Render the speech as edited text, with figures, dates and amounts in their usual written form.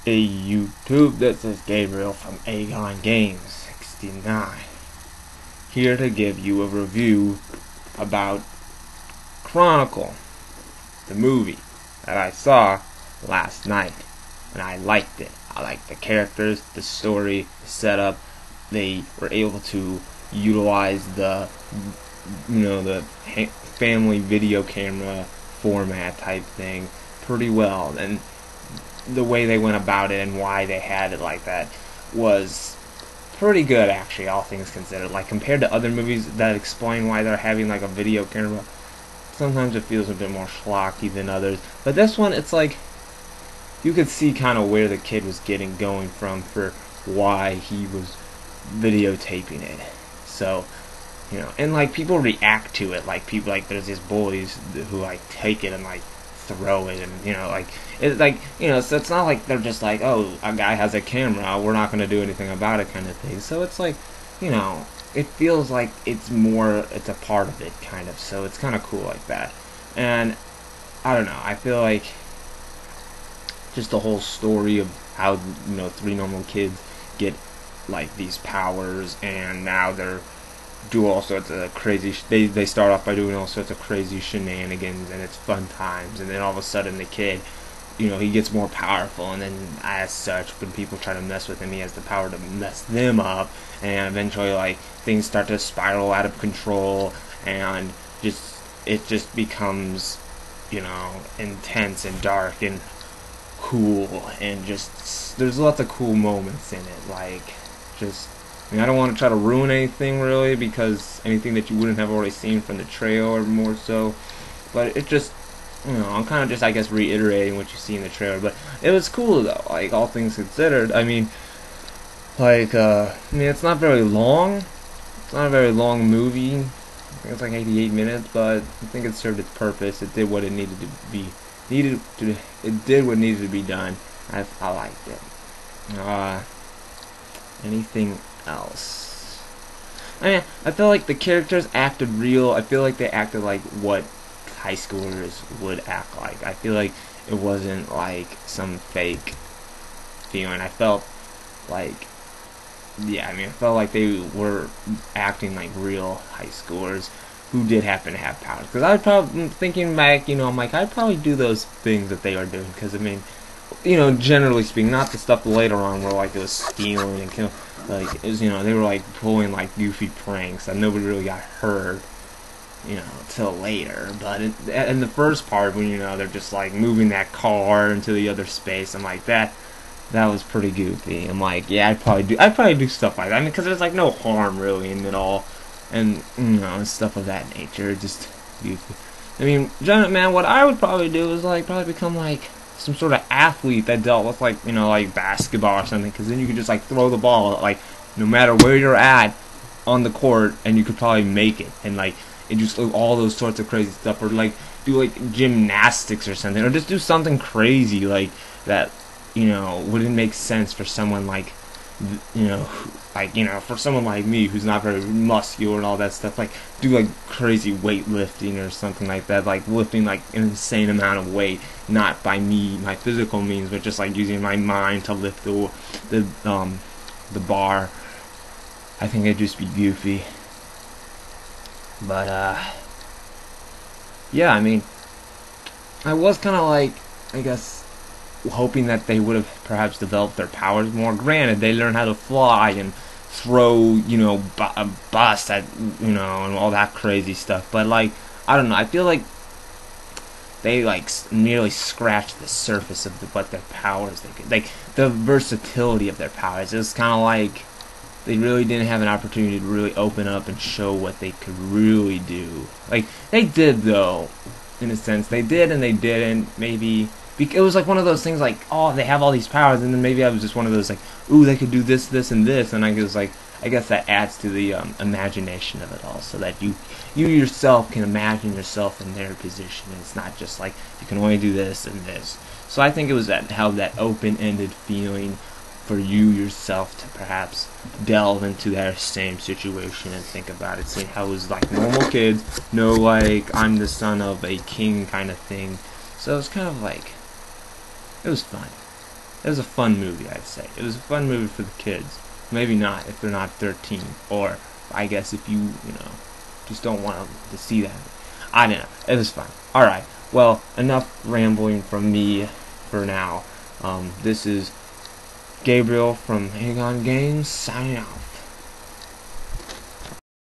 Hey YouTube, this is Gabriel from Aegon Games 69, here to give you a review about Chronicle, the movie that I saw last night, and I liked it. I liked the characters, the story, the setup. They were able to utilize the family video camera format type thing pretty well, and the way they went about it and why they had it like that was pretty good, actually, all things considered. Like, compared to other movies that explain why they're having like a video camera, sometimes it feels a bit more schlocky than others. But this one, it's like you could see kind of where the kid was going from for why he was videotaping it. So, and like people react to it, like people, like there's these bullies who like take it and like throw it, and it's like, so it's not like they're just like, oh, a guy has a camera, we're not going to do anything about it kind of thing. So it's like, it feels like it's a part of it kind of, so it's kind of cool like that. And I don't know, I feel like just the whole story of how three normal kids get like these powers, and now they're do all sorts of crazy they start off by doing all sorts of crazy shenanigans, and it's fun times, and then all of a sudden the kid, he gets more powerful, and then as such, when people try to mess with him, he has the power to mess them up, and eventually like things start to spiral out of control, and it just becomes intense and dark and cool, and just there's lots of cool moments in it. Like, I don't want to try to ruin anything really, because anything that you wouldn't have already seen from the trailer more so, but it just, I'm kind of just, I guess, reiterating what you see in the trailer. But it was cool though, like, all things considered. I mean, it's not very long. It's not a very long movie. I think it's like 88 minutes, but I think it served its purpose. It did what it needed to be. It did what needed to be done. I liked it. Anything else? I mean, I feel like the characters acted real. I feel like they acted like what high schoolers would act like. I feel like it wasn't like some fake feeling. I felt like, I felt like they were acting like real high schoolers who did happen to have powers. Because I was probably thinking back, I'm like, I'd probably do those things that they are doing. Because generally speaking, not the stuff later on where like it was stealing and killing. Like, it was, they were like pulling like goofy pranks that nobody really got hurt, till later. But in the first part, when they're just like moving that car into the other space, I'm like, that was pretty goofy. I'm like, yeah, I'd probably do stuff like that. I mean, because there's like no harm really in it all, and stuff of that nature, just goofy. I mean, man, what I would probably do is like probably become like some sort of athlete that dealt with like like basketball or something, because then you could just like throw the ball like no matter where you're at on the court, and you could probably make it, and like just do all those sorts of crazy stuff, or like do like gymnastics or something, or just do something crazy like that wouldn't make sense for someone like for someone like me who's not very muscular and all that stuff. Like, do like crazy weightlifting or something like that, like lifting like an insane amount of weight, not by my physical means, but just like using my mind to lift the bar. I think it'd just be goofy. But yeah, I mean, I was kind of like, I guess, hoping that they would have perhaps developed their powers more. Granted, they learned how to fly and throw, a bus at, and all that crazy stuff. But like, I don't know. I feel like they like nearly scratched the surface of what their powers they could, like the versatility of their powers. It was kind of like they really didn't have an opportunity to really open up and show what they could really do. Like, they did though, in a sense. They did and they didn't. Maybe it was like one of those things like, oh, they have all these powers, and then maybe I was just one of those like, ooh, they could do this, this, and this, and I was like, I guess that adds to the imagination of it all, so that you yourself can imagine yourself in their position, and it's not just like you can only do this and this. So I think it was how that open-ended feeling for you yourself to perhaps delve into that same situation and think about it, see how it was like normal kids, no like I'm the son of a king kind of thing. So it was kind of like, it was fun. It was a fun movie, I'd say. It was a fun movie for the kids. Maybe not if they're not 13, or I guess if you know, just don't want to see that. I don't know. It was fun. All right. Well, enough rambling from me for now. This is Gabriel from Hang On Games signing off.